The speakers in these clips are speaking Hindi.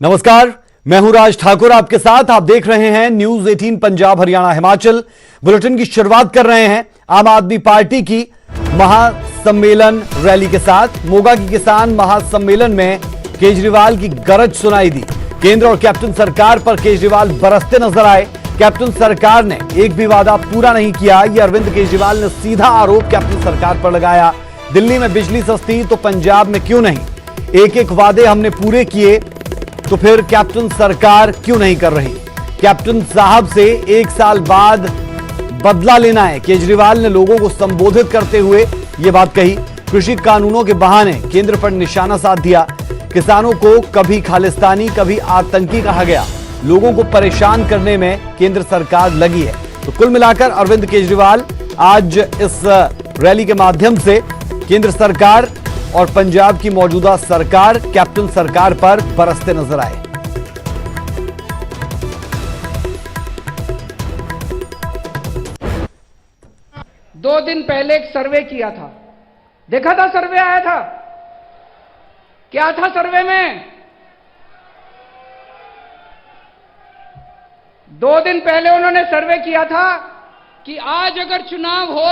नमस्कार, मैं हूं राज ठाकुर आपके साथ। आप देख रहे हैं न्यूज 18 पंजाब हरियाणा हिमाचल। बुलेटिन की शुरुआत कर रहे हैं आम आदमी पार्टी की महासम्मेलन रैली के साथ। मोगा की किसान महासम्मेलन में केजरीवाल की गरज सुनाई दी। केंद्र और कैप्टन सरकार पर केजरीवाल बरसते नजर आए। कैप्टन सरकार ने एक भी वादा पूरा नहीं किया, यह अरविंद केजरीवाल ने सीधा आरोप कैप्टन सरकार पर लगाया। दिल्ली में बिजली सस्ती तो पंजाब में क्यों नहीं? एक एक वादे हमने पूरे किए तो फिर कैप्टन सरकार क्यों नहीं कर रही? कैप्टन साहब से एक साल बाद बदला लेना है, केजरीवाल ने लोगों को संबोधित करते हुए यह बात कही। कृषि कानूनों के बहाने केंद्र पर निशाना साध दिया। किसानों को कभी खालिस्तानी कभी आतंकी कहा गया। लोगों को परेशान करने में केंद्र सरकार लगी है। तो कुल मिलाकर अरविंद केजरीवाल आज इस रैली के माध्यम से केंद्र सरकार और पंजाब की मौजूदा सरकार कैप्टन सरकार पर बरसते नजर आए। दो दिन पहले एक सर्वे किया था, देखा था, सर्वे आया था। क्या था सर्वे में? 2 दिन पहले उन्होंने सर्वे किया था कि आज अगर चुनाव हो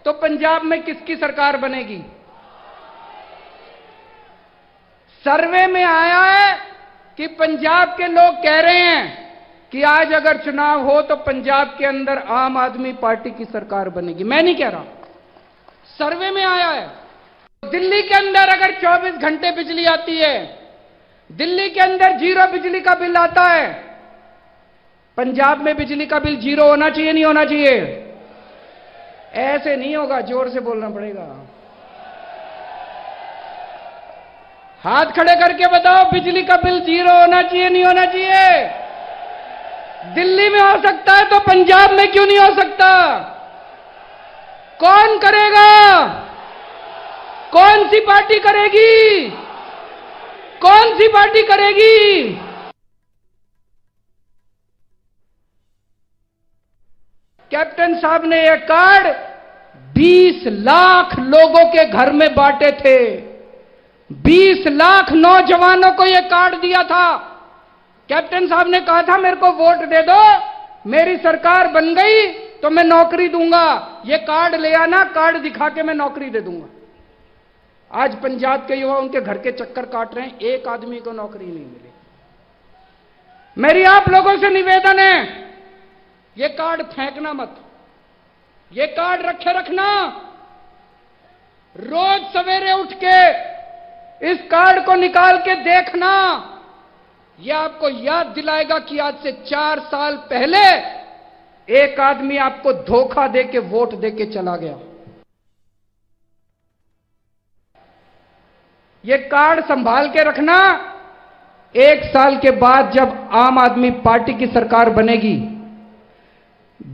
तो पंजाब में किसकी सरकार बनेगी। सर्वे में आया है कि पंजाब के लोग कह रहे हैं कि आज अगर चुनाव हो तो पंजाब के अंदर आम आदमी पार्टी की सरकार बनेगी। मैं नहीं कह रहा, सर्वे में आया है। दिल्ली के अंदर अगर 24 घंटे बिजली आती है, दिल्ली के अंदर 0 बिजली का बिल आता है, पंजाब में बिजली का बिल 0 होना चाहिए, नहीं होना चाहिए? ऐसे नहीं होगा, जोर से बोलना पड़ेगा। हाथ खड़े करके बताओ, बिजली का बिल 0 होना चाहिए, नहीं होना चाहिए? दिल्ली में हो सकता है तो पंजाब में क्यों नहीं हो सकता? कौन करेगा? कौन सी पार्टी करेगी? कौन सी पार्टी करेगी? कैप्टन साहब ने यह कार्ड 20 लाख लोगों के घर में बांटे थे। 20 लाख नौजवानों को यह कार्ड दिया था। कैप्टन साहब ने कहा था मेरे को वोट दे दो, मेरी सरकार बन गई तो मैं नौकरी दूंगा। यह कार्ड ले आना, कार्ड दिखा के मैं नौकरी दे दूंगा। आज पंजाब के युवा उनके घर के चक्कर काट रहे हैं, एक आदमी को नौकरी नहीं मिली। मेरी आप लोगों से निवेदन है, यह कार्ड फेंकना मत, यह कार्ड रखे रखना। रोज सवेरे उठ के इस कार्ड को निकाल के देखना, यह आपको याद दिलाएगा कि आज से 4 साल पहले एक आदमी आपको धोखा देके वोट देके चला गया। यह कार्ड संभाल के रखना। 1 साल के बाद जब आम आदमी पार्टी की सरकार बनेगी,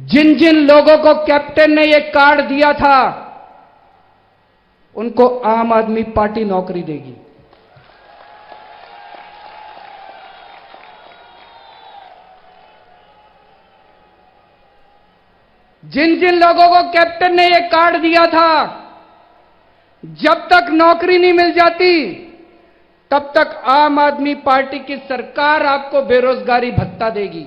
जिन जिन लोगों को कैप्टन ने यह कार्ड दिया था उनको आम आदमी पार्टी नौकरी देगी। जिन जिन लोगों को कैप्टन ने यह कार्ड दिया था, जब तक नौकरी नहीं मिल जाती तब तक आम आदमी पार्टी की सरकार आपको बेरोजगारी भत्ता देगी।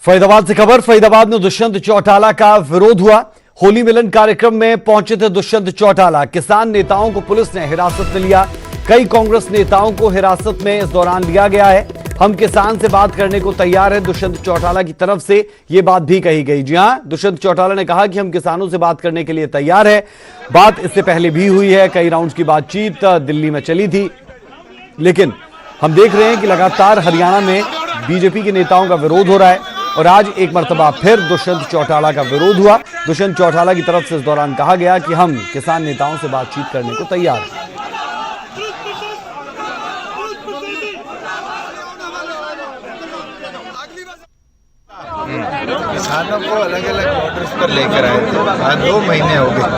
फरीदाबाद से खबर। फरीदाबाद में दुष्यंत चौटाला का विरोध हुआ। होली मिलन कार्यक्रम में पहुंचे थे दुष्यंत चौटाला। किसान नेताओं को पुलिस ने हिरासत में लिया। कई कांग्रेस नेताओं को हिरासत में इस दौरान लिया गया है। हम किसान से बात करने को तैयार है, दुष्यंत चौटाला की तरफ से यह बात भी कही गई। जी हां, दुष्यंत चौटाला ने कहा कि हम किसानों से बात करने के लिए तैयार है। बात इससे पहले भी हुई है, कई राउंड्स की बातचीत दिल्ली में चली थी, लेकिन हम देख रहे हैं कि लगातार हरियाणा में बीजेपी के नेताओं का विरोध हो रहा है और आज एक मर्तबा फिर दुष्यंत चौटाला का विरोध हुआ। दुष्यंत चौटाला की तरफ से इस दौरान कहा गया कि हम किसान नेताओं से बातचीत करने को तैयार हैं। किसानों को अलग अलग ऑर्डर्स पर लेकर आए थे। आज 2 महीने हो गए,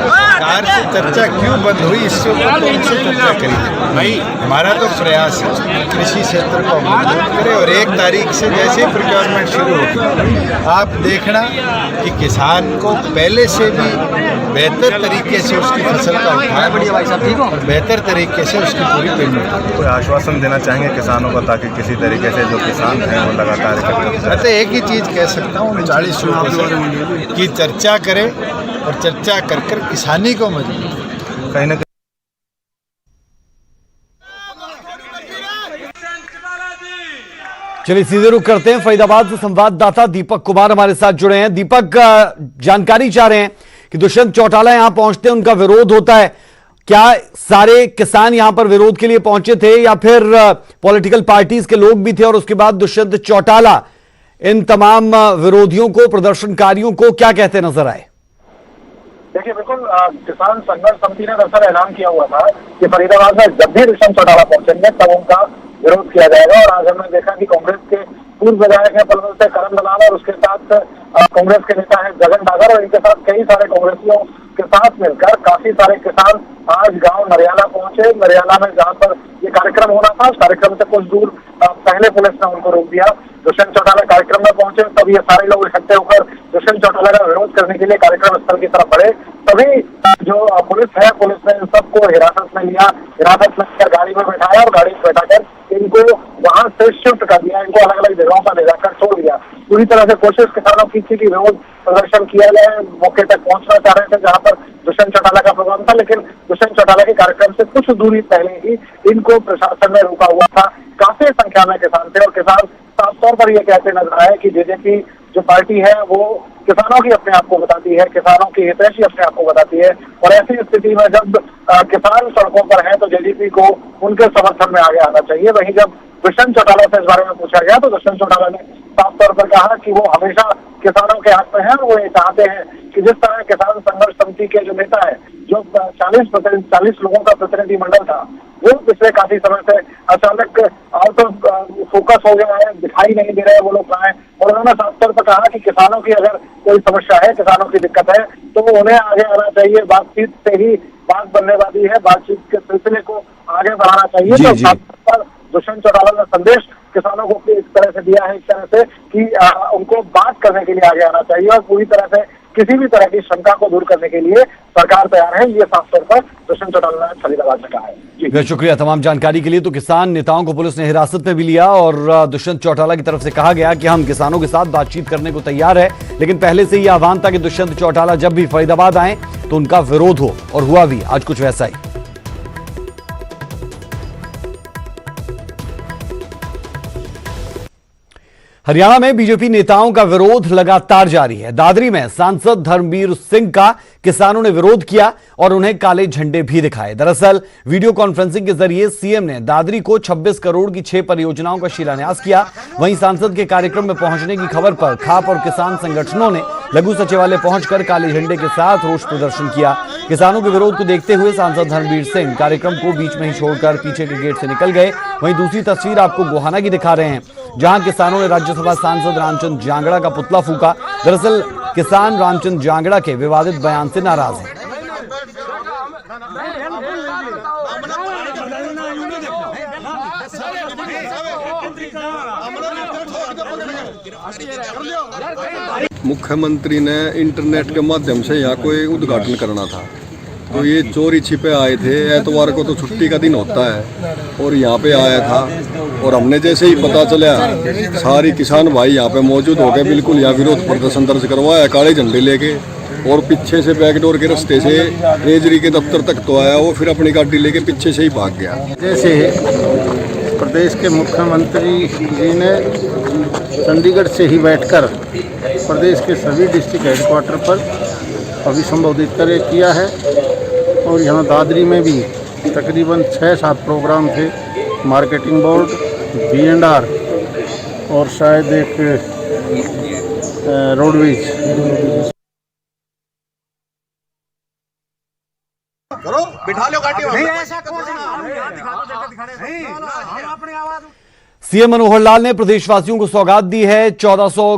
सरकार से चर्चा क्यों बंद हुई इसके ऊपर तो उनसे चर्चा करी भाई। हमारा तो प्रयास है कृषि क्षेत्र को मजबूत करे और 1 तारीख से जैसे ही प्रोक्योरमेंट शुरू होगी आप देखना कि किसान को पहले से भी बेहतर तरीके से उसकी फसल का उत्पादन और बेहतर तरीके से उसकी पूरी पेमेंट। कोई आश्वासन देना चाहेंगे किसानों को ताकि किसी तरीके से जो किसान हैं वो लगातार मैं तो एक ही चीज़ कह सकता हूँ 40 लोगों की चर्चा करें और चर्चा कर कर किसानी को मजबूत कहीं ना चलिए सीधे रुख करते हैं फरीदाबाद से संवाददाता दीपक कुमार हमारे साथ जुड़े हैं। दीपक, जानकारी चाह रहे हैं कि दुष्यंत चौटाला यहां पहुंचते हैं, उनका विरोध होता है। क्या सारे किसान यहां पर विरोध के लिए पहुंचे थे या फिर पॉलिटिकल पार्टीज के लोग भी थे और उसके बाद दुष्यंत चौटाला इन तमाम विरोधियों को, प्रदर्शनकारियों को क्या कहते नजर आए? देखिए, बिल्कुल किसान संघर्ष समिति ने दरअसल ऐलान किया हुआ था कि फरीदाबाद में जब भी दुष्यंत चौटाला पहुंचेंगे तब उनका विरोध किया जाएगा। और आज हमने देखा कि कांग्रेस के पूर्व विधायक है पलवल से करण दलाल और उसके साथ कांग्रेस के नेता है जगन डागर और इनके साथ कई सारे कांग्रेसियों के साथ मिलकर काफी सारे किसान आज गांव नरियाला पहुंचे। नरियाला में जहां पर ये कार्यक्रम होना था, उस कार्यक्रम से कुछ दूर पहले पुलिस ने उनको रोक दिया। दुष्यंत चौटाला कार्यक्रम में पहुंचे तब ये सारे लोग इकट्ठे होकर दुष्यंत चौटाला का विरोध करने के लिए कार्यक्रम स्थल की तरफ बढ़े। तभी जो पुलिस है, पुलिस ने इन सबको हिरासत में लिया, हिरासत में गाड़ी में बैठाया और गाड़ी में बैठाकर इनको वहां से शिफ्ट कर दिया, इनको अलग अलग जगहों पर ले जाकर छोड़ दिया। पूरी तरह से कोशिश किसानों की थी कि विरोध प्रदर्शन किया जाए, मौके तक पहुंचना चाह रहे थे जहां पर दुष्यंत चौटाला का प्रोग्राम था, लेकिन दुष्यंत चौटाला के कार्यक्रम से कुछ दूरी पहले ही इनको प्रशासन ने रोका हुआ था। काफी संख्या में किसान थे और किसान साफ तौर पर यह कहते नजर आए कि जेजेपी जो पार्टी है वो किसानों की अपने आप को बताती है, किसानों की हितैषी अपने आप को बताती है। और ऐसी स्थिति में जब किसान सड़कों पर है तो जेजेपी को उनके समर्थन में आगे आना चाहिए। वहीं जब दुष्यंत चौटाला से इस बारे में पूछा गया तो दुष्यंत चौटाला ने साफ तौर पर कहा कि वो हमेशा किसानों के हक में है। वो ये चाहते हैं कि जिस तरह किसान संघर्ष समिति के जो नेता है, जो 40 लोगों का प्रतिनिधि मंडल था, वो पिछले काफी समय से अचानक आउट ऑफ फोकस हो गया है, दिखाई नहीं दे रहे वो लोग कहाँ हैं। और उन्होंने साफ तौर पर कहा कि किसानों की अगर कोई समस्या है, किसानों की दिक्कत है तो वो उन्हें आगे आना चाहिए। बातचीत से ही बात बनने वाली है, बातचीत के सिलसिले को आगे बढ़ाना चाहिए। तो साफ तौर पर दुष्यंत चौटाला ने संदेश किसानों को इस तरह से दिया है, इस तरह से कि उनको बात करने के लिए आगे आना चाहिए और पूरी तरह से किसी भी तरह की शंका को दूर करने के लिए सरकार तैयार है। ये साफ तौर पर दुष्यंत चौटाला ने फरीदाबाद में कहा है। बहुत शुक्रिया तमाम जानकारी के लिए। तो किसान नेताओं को पुलिस ने हिरासत में भी लिया और दुष्यंत चौटाला की तरफ से कहा गया कि हम किसानों के साथ बातचीत करने को तैयार है, लेकिन पहले से ही आह्वान था कि दुष्यंत चौटाला जब भी फरीदाबाद आए तो उनका विरोध हो, और हुआ भी आज कुछ वैसा ही। हरियाणा में बीजेपी नेताओं का विरोध लगातार जारी है। दादरी में सांसद धर्मवीर सिंह का किसानों ने विरोध किया और उन्हें काले झंडे भी दिखाए। दरअसल वीडियो कॉन्फ्रेंसिंग के जरिए सीएम ने दादरी को 26 करोड़ की 6 परियोजनाओं का शिलान्यास किया। वहीं सांसद के कार्यक्रम में पहुंचने की खबर पर खाप और किसान संगठनों ने लघु सचिवालय पहुंचकर काले झंडे के साथ रोष प्रदर्शन किया। किसानों के विरोध को देखते हुए सांसद धर्मवीर सिंह कार्यक्रम को बीच में ही छोड़कर पीछे के गेट से निकल गए। वहीं दूसरी तस्वीर आपको गोहाना की दिखा रहे हैं, जहां किसानों ने राज्यसभा सांसद रामचंद्र जांगड़ा का पुतला फूका। दरअसल किसान रामचंद्र जांगड़ा के विवादित बयान से नाराज हैं। मुख्यमंत्री ने इंटरनेट के माध्यम से यहाँ कोई उद्घाटन करना था, तो ये चोरी छिपे आए थे। एतवार को तो छुट्टी का दिन होता है और यहाँ पे आया था और हमने जैसे ही पता चला सारी किसान भाई यहाँ पे मौजूद हो गए। बिल्कुल यहाँ विरोध प्रदर्शन दर्ज करवाया काले झंडे लेके और पीछे से बैकडोर के रास्ते से ट्रेजरी के दफ्तर तक तो आया, वो फिर अपनी गाड़ी लेके पीछे से ही भाग गया। जैसे प्रदेश के मुख्यमंत्री जी ने चंडीगढ़ से ही बैठकर प्रदेश के सभी डिस्ट्रिक्ट हेडक्वार्टर पर अभिसंबोधित किया है और यहाँ दादरी में भी तकरीबन 6-7 प्रोग्राम थे। मार्केटिंग बोर्ड, B&R और शायद एक रोडवेज। सीएम मनोहर लाल ने प्रदेशवासियों को सौगात दी है। 1400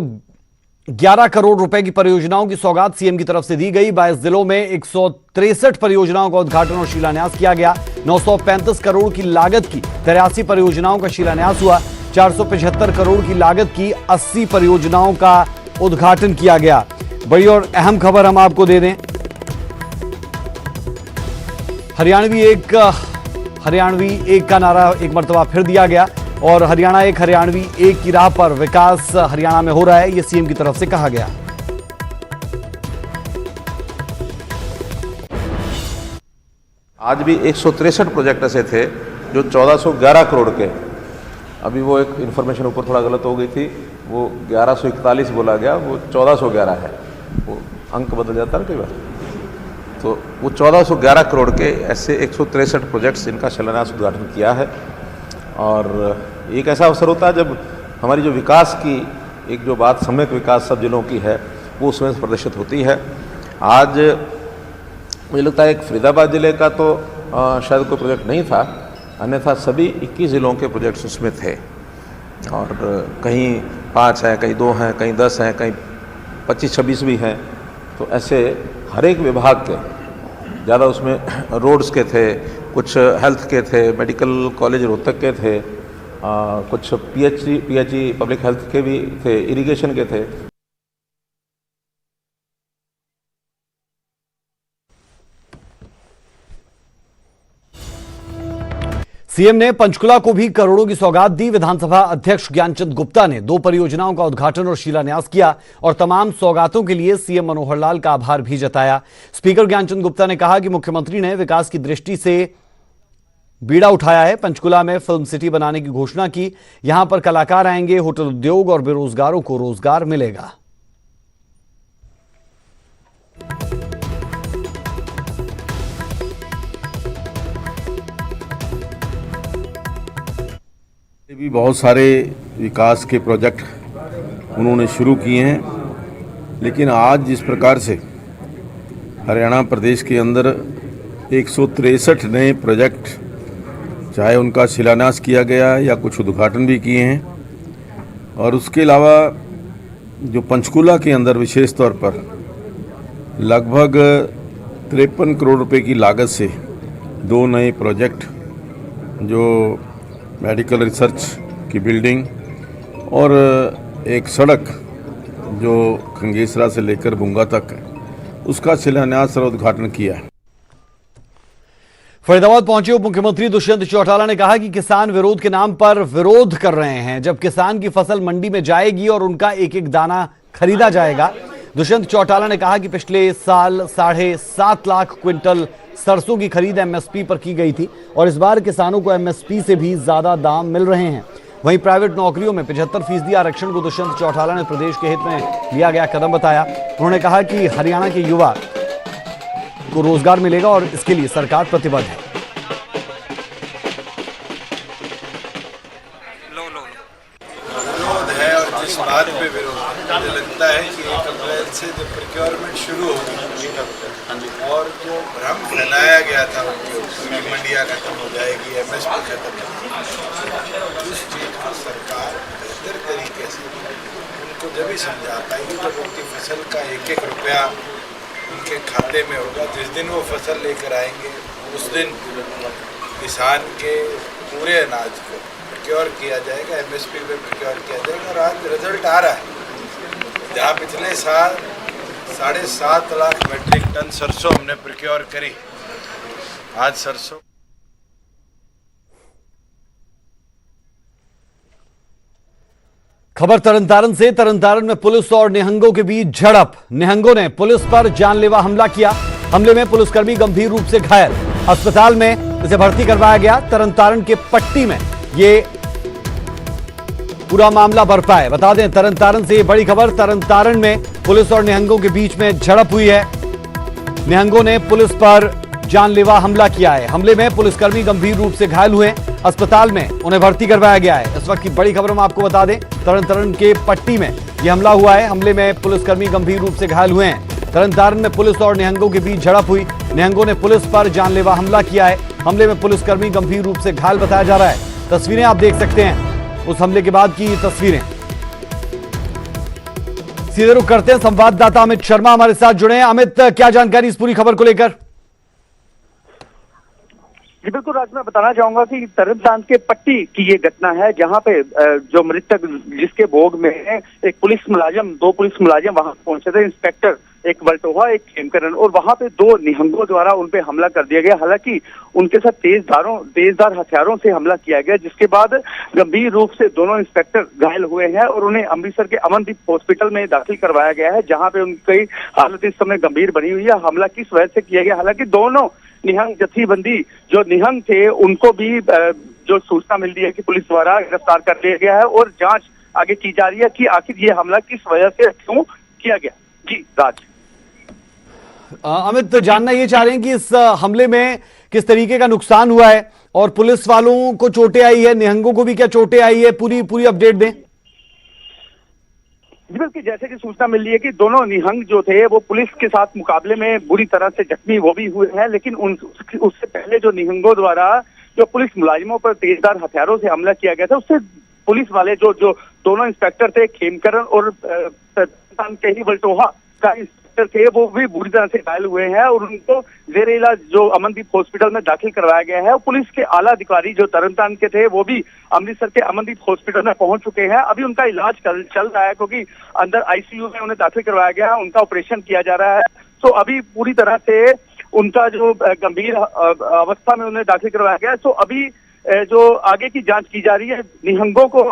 11 करोड़ रुपए की परियोजनाओं की सौगात सीएम की तरफ से दी गई। 22 जिलों में 163 परियोजनाओं का उद्घाटन और शिलान्यास किया गया। 935 करोड़ की लागत की 83 परियोजनाओं का शिलान्यास हुआ। 475 करोड़ की लागत की 80 परियोजनाओं का उद्घाटन किया गया। बड़ी और अहम खबर हम आपको दे दें, हरियाणवी एक का नारा एक मर्तबा फिर दिया गया और हरियाणा एक, हरियाणवी एक की राह पर विकास हरियाणा में हो रहा है, यह सीएम की तरफ से कहा गया। आज भी 163 प्रोजेक्ट ऐसे थे जो 1411 करोड़ के, अभी वो एक इन्फॉर्मेशन ऊपर थोड़ा गलत हो गई थी, वो 1141 बोला गया, वो 1411 है, वो अंक बदल जाता है कई बार, तो वो 1411 करोड़ के ऐसे 163 प्रोजेक्ट्स इनका शिलान्यास उद्घाटन किया है। और एक ऐसा अवसर होता है जब हमारी जो विकास की एक जो बात सम्यक विकास सब जिलों की है वो उसमें प्रदर्शित होती है। आज मुझे लगता है एक फरीदाबाद जिले का तो शायद कोई प्रोजेक्ट नहीं था, अन्यथा सभी 21 जिलों के प्रोजेक्ट्स उसमें थे और कहीं 5 हैं, कहीं 2 हैं, कहीं 10 हैं, कहीं 25-26 भी हैं। तो ऐसे हर एक विभाग के ज़्यादा उसमें रोड्स के थे, कुछ हेल्थ के थे, मेडिकल कॉलेज रोहतक के थे, कुछ पीएचई पब्लिक हेल्थ के भी थे, इरिगेशन के थे। सीएम ने पंचकुला को भी करोड़ों की सौगात दी। विधानसभा अध्यक्ष ज्ञानचंद गुप्ता ने 2 परियोजनाओं का उद्घाटन और शिलान्यास किया और तमाम सौगातों के लिए सीएम मनोहर लाल का आभार भी जताया। स्पीकर ज्ञानचंद गुप्ता ने कहा कि मुख्यमंत्री ने विकास की दृष्टि से बीड़ा उठाया है। पंचकुला में फिल्म सिटी बनाने की घोषणा की। यहां पर कलाकार आएंगे, होटल उद्योग और बेरोजगारों को रोजगार मिलेगा। भी बहुत सारे विकास के प्रोजेक्ट उन्होंने शुरू किए हैं, लेकिन आज जिस प्रकार से हरियाणा प्रदेश के अंदर 163 नए प्रोजेक्ट, चाहे उनका शिलान्यास किया गया या कुछ उद्घाटन भी किए हैं, और उसके अलावा जो पंचकुला के अंदर विशेष तौर पर लगभग 53 करोड़ रुपए की लागत से 2 नए प्रोजेक्ट, जो मेडिकल रिसर्च की बिल्डिंग और एक सड़क जो खंगेसरा से लेकर बुंगा तक है, उसका शिलान्यास और उद्घाटन किया है। फरीदाबाद पहुंचे उप मुख्यमंत्री दुष्यंत चौटाला ने कहा कि किसान विरोध के नाम पर विरोध कर रहे हैं। जब किसान की फसल मंडी में जाएगी और उनका एक एक दाना खरीदा जाएगा। दुष्यंत चौटाला ने कहा कि पिछले साल 7.5 लाख क्विंटल सरसों की खरीद एमएसपी पर की गई थी और इस बार किसानों को एमएसपी से भी ज्यादा दाम मिल रहे हैं। वहीं प्राइवेट नौकरियों में 75% आरक्षण को दुष्यंत चौटाला ने प्रदेश के हित में लिया गया कदम बताया। उन्होंने कहा कि हरियाणा के युवा को रोजगार मिलेगा और इसके लिए सरकार प्रतिबद्ध है। विरोध है और जिस बात पे विरोध मुझे लगता है कि 1 अप्रैल से जब प्रोक्योरमेंट शुरू होगी और जो भ्रम फैलाया गया था उनकी मंडियाँ खत्म हो जाएगी, एमएसपी खत्म हो जाएगी, उस चीज़ को सरकार बेहतर तरीके से उनको जब ही समझा पाएगी जब उनकी फसल का एक एक रुपया उनके खाते में होगा। जिस दिन वो फसल लेकर आएंगे उस दिन किसान के पूरे अनाज को प्रोक्योर किया जाएगा, एमएसपी पे प्रोक्योर किया जाएगा। और आज रिजल्ट आ रहा है, जहाँ पिछले साल 7.5 लाख मेट्रिक टन सरसों हमने प्रोक्योर करी, आज सरसों। खबर तरनतारन से। तरनतारन में पुलिस और निहंगों के बीच झड़प। निहंगों ने पुलिस पर जानलेवा हमला किया। हमले में पुलिसकर्मी गंभीर रूप से घायल, अस्पताल में इसे भर्ती करवाया गया। तरनतारन के पट्टी में ये पूरा मामला बरपा है। बता दें, तरनतारन से ये बड़ी खबर। तरनतारन में पुलिस और निहंगों के बीच में झड़प हुई है। निहंगों ने पुलिस पर जानलेवा हमला किया है। हमले में पुलिसकर्मी गंभीर रूप से घायल हुए, अस्पताल में उन्हें भर्ती करवाया गया है। इस वक्त की बड़ी खबर हम आपको बता दें, तरनतारन के पट्टी में यह हमला हुआ है। हमले में पुलिसकर्मी गंभीर रूप से घायल हुए हैं। तरनतारन में पुलिस और निहंगों के बीच झड़प हुई। निहंगों ने पुलिस पर जानलेवा हमला किया है। हमले में पुलिसकर्मी गंभीर रूप से घायल बताया जा रहा है। तस्वीरें आप देख सकते हैं, उस हमले के बाद की तस्वीरें। सीधे रुख करते हैं, संवाददाता अमित शर्मा हमारे साथ जुड़े हैं। अमित, क्या जानकारी इस पूरी खबर को लेकर? जी बिल्कुल राज, मैं बताना चाहूंगा कि तरनतारन के पट्टी की ये घटना है, जहां पे जो मृतक जिसके भोग में एक पुलिस मुलाजिम, दो पुलिस मुलाजिम वहां पहुंचे थे, इंस्पेक्टर एक वल्टोहा एक खेमकरण, और वहां पे दो निहंगों द्वारा उन पे हमला कर दिया गया। हालांकि उनके साथ तेजधार हथियारों से हमला किया गया, जिसके बाद गंभीर रूप से दोनों इंस्पेक्टर घायल हुए हैं और उन्हें अमृतसर के अमनदीप हॉस्पिटल में दाखिल करवाया गया है, जहां पे उनकी हालत इस समय गंभीर बनी हुई है। हमला किस वजह से किया गया, हालांकि दोनों निहंग जत्थीबंदी जो निहंग थे उनको भी जो सूचना मिल रही है कि पुलिस द्वारा गिरफ्तार कर लिया गया है और जांच आगे की जा रही है कि आखिर ये हमला किस वजह से क्यों किया गया। जी राज। अमित, जानना ये चाह रहे हैं कि इस हमले में किस तरीके का नुकसान हुआ है और पुलिस वालों को चोटें आई है, निहंगों को भी क्या चोटें आई है, पूरी अपडेट दें। जी बिल्कुल, जैसे कि सूचना मिल रही है कि दोनों निहंग जो थे वो पुलिस के साथ मुकाबले में बुरी तरह से जख्मी वो भी हुए हैं, लेकिन उससे पहले जो निहंगों द्वारा जो पुलिस मुलाजिमों पर तेजधार हथियारों से हमला किया गया था, उससे पुलिस वाले जो दोनों इंस्पेक्टर थे, खेमकरण और के वल्टोहा का इंस्पेक्टर थे, वो भी बुरी तरह से घायल हुए हैं और उनको जेर इलाज जो अमनदीप हॉस्पिटल में दाखिल करवाया गया है। पुलिस के आला अधिकारी जो तरनतारन के थे वो भी अमृतसर के अमनदीप हॉस्पिटल में पहुंच चुके हैं। अभी उनका इलाज चल रहा है, क्योंकि अंदर आईसीयू में उन्हें दाखिल करवाया गया है, उनका ऑपरेशन किया जा रहा है। तो अभी पूरी तरह से उनका जो गंभीर अवस्था में उन्हें दाखिल करवाया गया है। तो अभी जो आगे की जांच की जा रही है, निहंगों को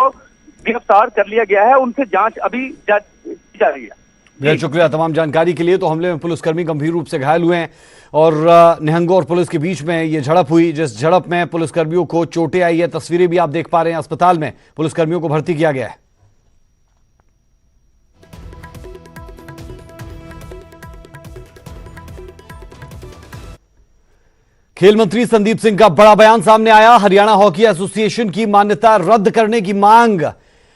गिरफ्तार कर लिया गया है, उनसे जांच अभी की जा रही है। बहुत शुक्रिया तमाम जानकारी के लिए। तो हमले में पुलिसकर्मी गंभीर रूप से घायल हुए हैं और निहंगों और पुलिस के बीच में ये झड़प हुई, जिस झड़प में पुलिसकर्मियों को चोटें आई है। तस्वीरें भी आप देख पा रहे हैं, अस्पताल में पुलिसकर्मियों को भर्ती किया गया है। खेल मंत्री संदीप सिंह का बड़ा बयान सामने आया। हरियाणा हॉकी एसोसिएशन की मान्यता रद्द करने की मांग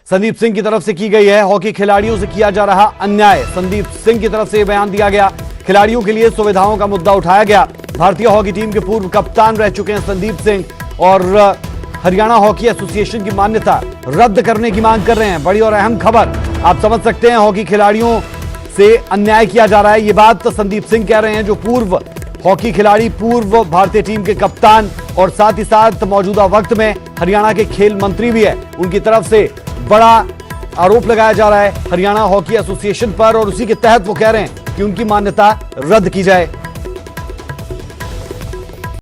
संदीप सिंह की तरफ से की गई है। हॉकी खिलाड़ियों से किया जा रहा अन्याय, संदीप सिंह की तरफ से यह बयान दिया गया। खिलाड़ियों के लिए सुविधाओं का मुद्दा उठाया गया। भारतीय हॉकी टीम के पूर्व कप्तान रह चुके हैं संदीप सिंह और हरियाणा हॉकी एसोसिएशन की मान्यता रद्द करने की मांग कर रहे हैं। बड़ी और अहम खबर, आप समझ सकते हैं, हॉकी खिलाड़ियों से अन्याय किया जा रहा है। ये बात संदीप सिंह कह रहे हैं, जो पूर्व हॉकी खिलाड़ी, पूर्व भारतीय टीम के कप्तान और साथ ही साथ मौजूदा वक्त में हरियाणा के खेल मंत्री भी है। उनकी तरफ से बड़ा आरोप लगाया जा रहा है हरियाणा हॉकी एसोसिएशन पर और उसी के तहत वो कह रहे हैं कि उनकी मान्यता रद्द की जाए।